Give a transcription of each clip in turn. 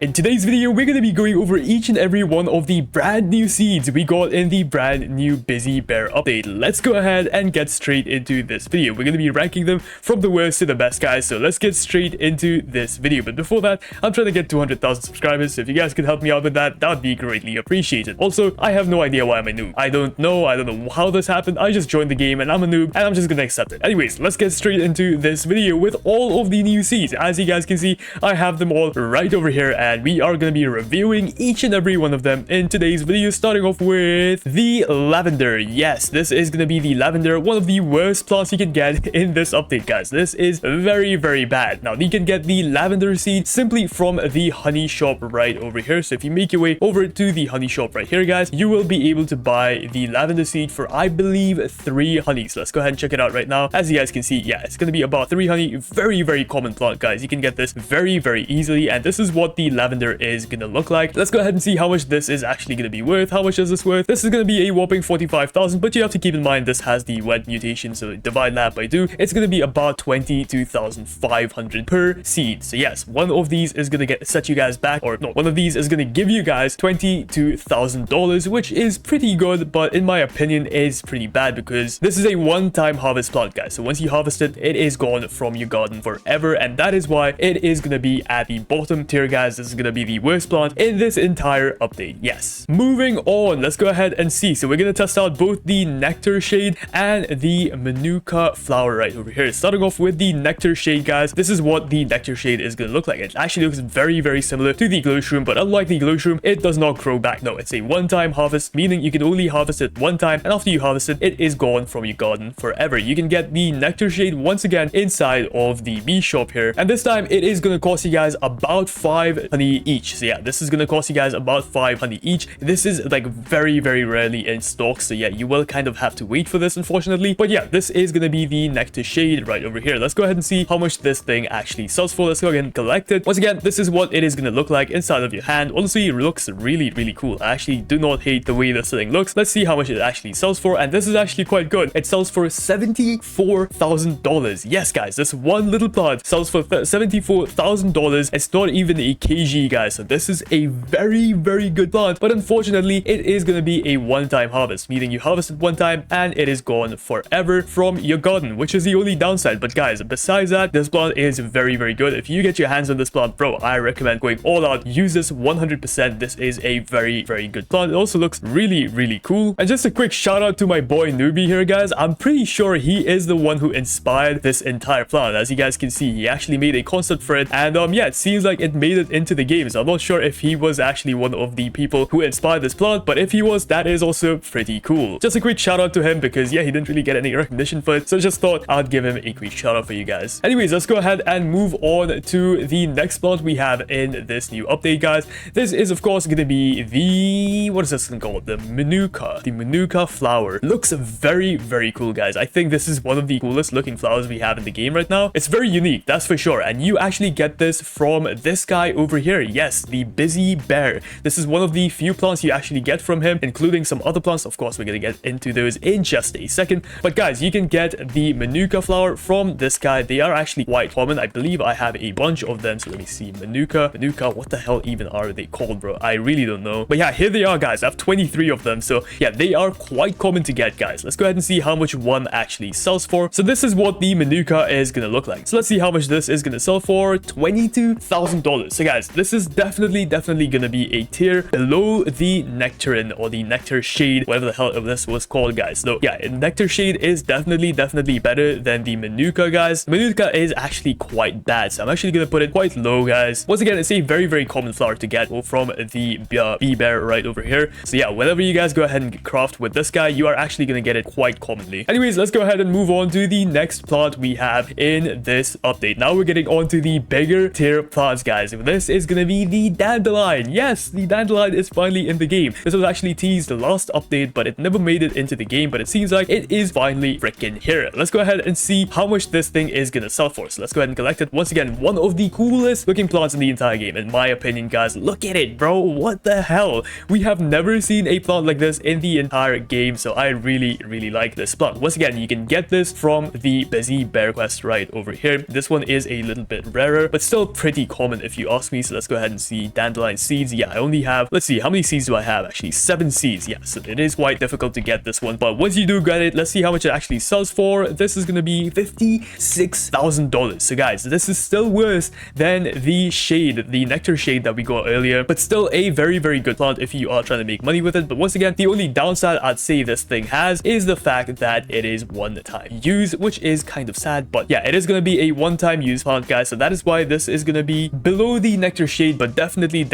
In today's video, we're going to be going over each and every one of the brand new seeds we got in the brand new Busy Bear update. Let's go ahead and get straight into this video. We're going to be ranking them from the worst to the best, guys. So let's get straight into this video. But before that, I'm trying to get 200,000 subscribers. So if you guys could help me out with that, that would be greatly appreciated. Also, I have no idea why I'm a noob. I don't know how this happened. I just joined the game and I'm a noob and I'm just going to accept it. Anyways, let's get straight into this video with all of the new seeds. As you guys can see, I have them all right over here, and we are going to be reviewing each and every one of them in today's video, starting off with the Lavender. Yes, this is going to be the Lavender, one of the worst plants you can get in this update, guys. This is very, very bad. Now, you can get the Lavender seed simply from the honey shop right over here. So if you make your way over to the honey shop right here, guys, you will be able to buy the Lavender seed for, I believe, 3 honeys. Let's go ahead and check it out right now. As you guys can see, yeah, it's going to be about 3 honey. Very, very common plant, guys. You can get this very, very easily, and this is what the Lavender is gonna look like. Let's go ahead and see how much this is actually gonna be worth. How much is this worth? This is gonna be a whopping 45,000, but you have to keep in mind this has the wet mutation, so divide that by 2. It's gonna be about 22,500 per seed. So yes, one of these is gonna set you guys back, or no, one of these is gonna give you guys $22,000, which is pretty good, but in my opinion is pretty bad because this is a one-time harvest plant, guys. So once you harvest it, it is gone from your garden forever, and that is why it is gonna be at the bottom tier, guys. This is gonna be the worst plant in this entire update. Yes, moving on, let's go ahead and see. So we're gonna test out both the Nectar Shade and the Manuka flower right over here. Starting off with the Nectar Shade, guys, this is what the Nectar Shade is gonna look like. It actually looks very, very similar to the glow shroom, but unlike the glow shroom, it does not grow back. No, it's a one-time harvest, meaning you can only harvest it one time, and after you harvest it, it is gone from your garden forever. You can get the Nectar Shade once again inside of the bee shop here, and this time it is gonna cost you guys about 5 honey each. So yeah, this is gonna cost you guys about 5 honey each. This is like very, very rarely in stock, so yeah, you will kind of have to wait for this, unfortunately. But yeah, this is gonna be the Nectar Shade right over here. Let's go ahead and see how much this thing actually sells for. Let's go ahead and collect it. Once again, this is what it is gonna look like inside of your hand. Honestly, it looks really, really cool. I actually do not hate the way this thing looks. Let's see how much it actually sells for, and this is actually quite good. It sells for $74,000. Yes, guys, this one little plant sells for $74,000. It's not even a kg, guys, so this is a very, very good plant, but unfortunately it is going to be a one-time harvest, meaning you harvest it one time and it is gone forever from your garden, which is the only downside. But guys, besides that, this plant is very, very good. If you get your hands on this plant, bro, I recommend going all out. Use this 100%. This is a very, very good plant. It also looks really, really cool. And just a quick shout out to my boy Newbie here, guys. I'm pretty sure he is the one who inspired this entire plant. As you guys can see, he actually made a concept for it, and yeah, it seems like it made it into the game. So I'm not sure if he was actually one of the people who inspired this plant, but if he was, that is also pretty cool. Just a quick shout out to him because yeah, he didn't really get any recognition for it, so just thought I'd give him a quick shout out for you guys. Anyways, let's go ahead and move on to the next plant we have in this new update, guys. This is of course going to be the, what is this thing called? The Manuka. The Manuka flower. Looks very, very cool, guys. I think this is one of the coolest looking flowers we have in the game right now. It's very unique, that's for sure, and you actually get this from this guy over here. Yes, the Busy Bear. This is one of the few plants you actually get from him, including some other plants. Of course, we're gonna get into those in just a second, but guys, you can get the Manuka flower from this guy. They are actually quite common. I believe I have a bunch of them, so let me see. Manuka, what the hell even are they called, bro? I really don't know, but yeah, here they are, guys. I have 23 of them, so yeah, they are quite common to get, guys. Let's go ahead and see how much one actually sells for. So this is what the Manuka is gonna look like. So let's see how much this is gonna sell for. $22,000. So guys, this is definitely gonna be a tier below the Nectarine or the Nectar Shade, whatever the hell this was called, guys. So yeah, Nectar Shade is definitely better than the Manuka, guys. Manuka is actually quite bad, so I'm actually gonna put it quite low, guys. Once again, it's a very, very common flower to get from the bee bear right over here. So yeah, whenever you guys go ahead and craft with this guy, you are actually gonna get it quite commonly. Anyways, let's go ahead and move on to the next plant we have in this update. Now we're getting on to the bigger tier plants, guys. This is gonna be the Dandelion. Yes, the Dandelion is finally in the game. This was actually teased the last update, but it never made it into the game, but it seems like it is finally freaking here. Let's go ahead and see how much this thing is gonna sell for. So let's go ahead and collect it. Once again, one of the coolest looking plants in the entire game, in my opinion, guys. Look at it, bro. What the hell? We have never seen a plant like this in the entire game, so I really, really like this plant. Once again, you can get this from the Busy Bear quest right over here. This one is a little bit rarer, but still pretty common if you ask me. So So let's go ahead and see dandelion seeds. Yeah, I only have, let's see, how many seeds do I have? Actually, 7 seeds. Yeah, so it is quite difficult to get this one, but once you do get it, let's see how much it actually sells for. This is gonna be $56,000. So guys, this is still worse than the shade, the nectar shade that we got earlier, but still a very, very good plant if you are trying to make money with it. But once again, the only downside I'd say this thing has is the fact that it is one-time use, which is kind of sad. But yeah, it is gonna be a one-time use plant, guys, so that is why this is gonna be below the nectar shade, but definitely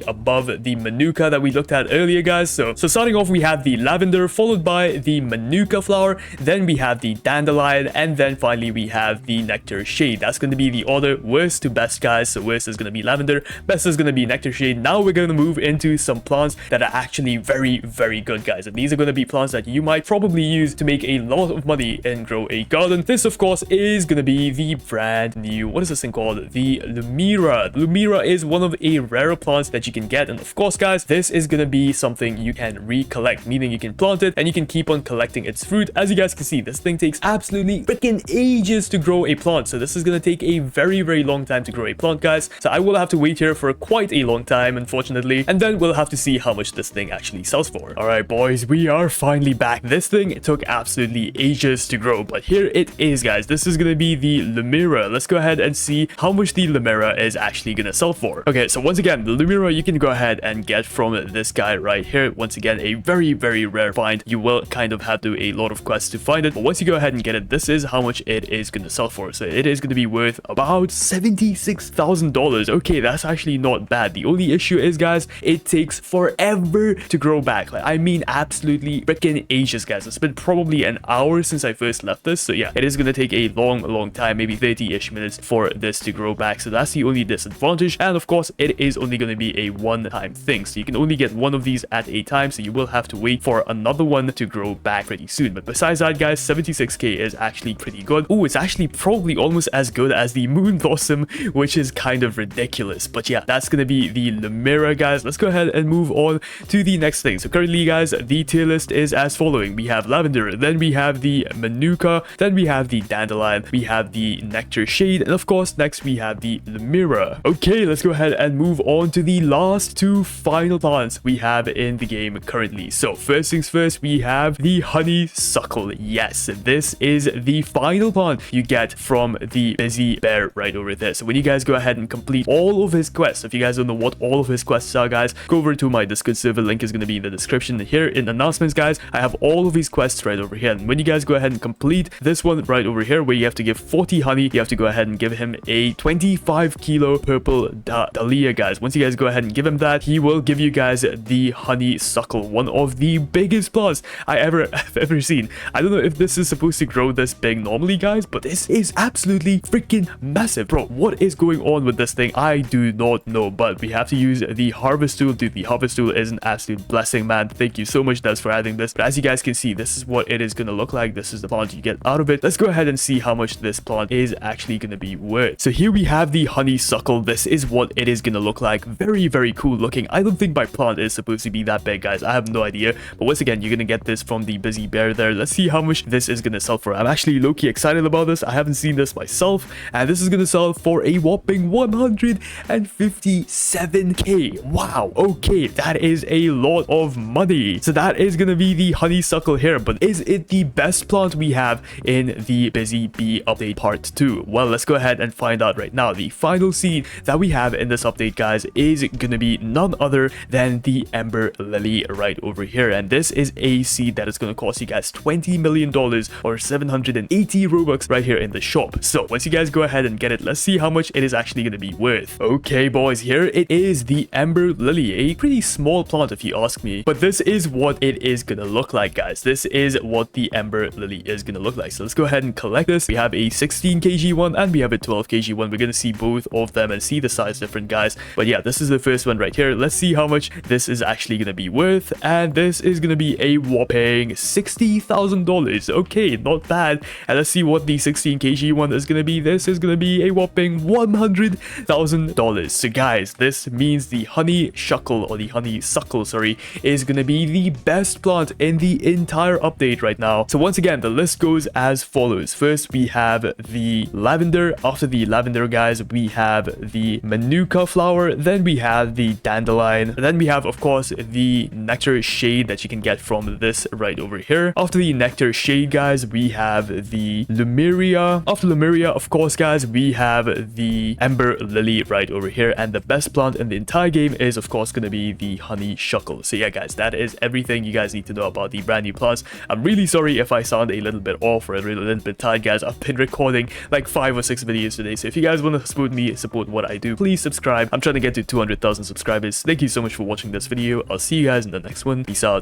above the Manuka that we looked at earlier, guys. So starting off, we have the lavender, followed by the Manuka flower, then we have the dandelion, and then finally we have the nectar shade. That's going to be the order, worst to best, guys. So worst is going to be lavender, best is going to be nectar shade. Now we're going to move into some plants that are actually very, very good, guys, and these are going to be plants that you might probably use to make a lot of money and grow a garden. This, of course, is going to be the brand new, what is this thing called? The Lamira. Lamira is one of a rarer plants that you can get, and of course, guys, this is going to be something you can recollect, meaning you can plant it and you can keep on collecting its fruit. As you guys can see, this thing takes absolutely freaking ages to grow a plant, so this is going to take a very, very long time to grow a plant, guys. So I will have to wait here for quite a long time, unfortunately, and then we'll have to see how much this thing actually sells for. All right, boys, we are finally back. This thing took absolutely ages to grow, but here it is, guys. This is going to be the Lamira. Let's go ahead and see how much the Lamira is actually going to sell for. Okay, so once again, the Lamira you can go ahead and get from this guy right here. Once again, a very, very rare find. You will kind of have to do a lot of quests to find it, but once you go ahead and get it, this is how much it is going to sell for. So it is going to be worth about $76,000. Okay, that's actually not bad. The only issue is, guys, it takes forever to grow back. Like, I mean, absolutely freaking ages, guys. It's been probably an hour since I first left this, so yeah, it is going to take a long time, maybe 30-ish minutes for this to grow back. So that's the only disadvantage, and of course, it is only going to be a one-time thing, so you can only get one of these at a time, so you will have to wait for another one to grow back pretty soon. But besides that, guys, 76k is actually pretty good. Oh, it's actually probably almost as good as the moon blossom, which is kind of ridiculous. But yeah, that's gonna be the Lamira, guys. Let's go ahead and move on to the next thing. So currently, guys, the tier list is as following. We have lavender, then we have the Manuka, then we have the dandelion, we have the nectar shade, and of course next we have the Lamira. Okay, let's go ahead and move on to the last two final plants we have in the game currently. So first things first, we have the honeysuckle. Yes, this is the final plant you get from the busy bear right over there. So when you guys go ahead and complete all of his quests, if you guys don't know what all of his quests are, guys, go over to my Discord server. Link is going to be in the description. Here in announcements, guys, I have all of these quests right over here, and when you guys go ahead and complete this one right over here where you have to give 40 honey, you have to go ahead and give him a 25 kilo purple dahlia, guys. Once you guys go ahead and give him that, he will give you guys the honeysuckle, one of the biggest plants I've ever seen. I don't know if this is supposed to grow this big normally, guys, but this is absolutely freaking massive. Bro, what is going on with this thing? I do not know, but we have to use the harvest tool. Dude, the harvest tool is an absolute blessing, man. Thank you so much, Des, for adding this. But as you guys can see, this is what it is going to look like. This is the plant you get out of it. Let's go ahead and see how much this plant is actually going to be worth. So here we have the honeysuckle. This is what it is going to look like. Very, very cool looking. I don't think my plant is supposed to be that big, guys. I have no idea. But once again, you're going to get this from the busy bear there. Let's see how much this is going to sell for. I'm actually low-key excited about this. I haven't seen this myself, and this is going to sell for a whopping 157k. Wow. Okay, that is a lot of money. So that is going to be the honeysuckle here, but is it the best plant we have in the busy bee update part 2? Well, let's go ahead and find out right now. The final seed that we have in this update, guys, is going to be none other than the Ember Lily right over here, and this is a seed that is going to cost you guys $20 million or 780 Robux right here in the shop. So once you guys go ahead and get it, let's see how much it is actually going to be worth. Okay, boys, here it is, the Ember Lily, a pretty small plant if you ask me, but this is what it is going to look like, guys. This is what the Ember Lily is going to look like. So let's go ahead and collect this. We have a 16 kg one and we have a 12 kg one. We're going to see both of them and see the size difference, guys. But yeah, this is the first one right here. Let's see how much this is actually going to be worth, and this is going to be a whopping $60,000. Okay, not bad. And let's see what the 16 kg one is going to be. This is going to be a whopping $100,000. So guys, this means the honeysuckle, or the honeysuckle, sorry, is going to be the best plant in the entire update right now. So once again, the list goes as follows. First, we have the lavender. After the lavender, guys, we have the Manuka flower, then we have the Dandelion, and then we have, of course, the Nectar Shade that you can get from this right over here. After the Nectar Shade, guys, we have the Lamira. After Lamira, of course, guys, we have the Ember Lily right over here, and the best plant in the entire game is, of course, going to be the Honey Shuckle. So yeah, guys, that is everything you guys need to know about the brand new plants. I'm really sorry if I sound a little bit off or a little bit tired, guys. I've been recording like 5 or 6 videos today, so if you guys want to support me, support what I do, please subscribe. I'm trying to get to 200,000 subscribers. Thank you so much for watching this video. I'll see you guys in the next one. Peace out.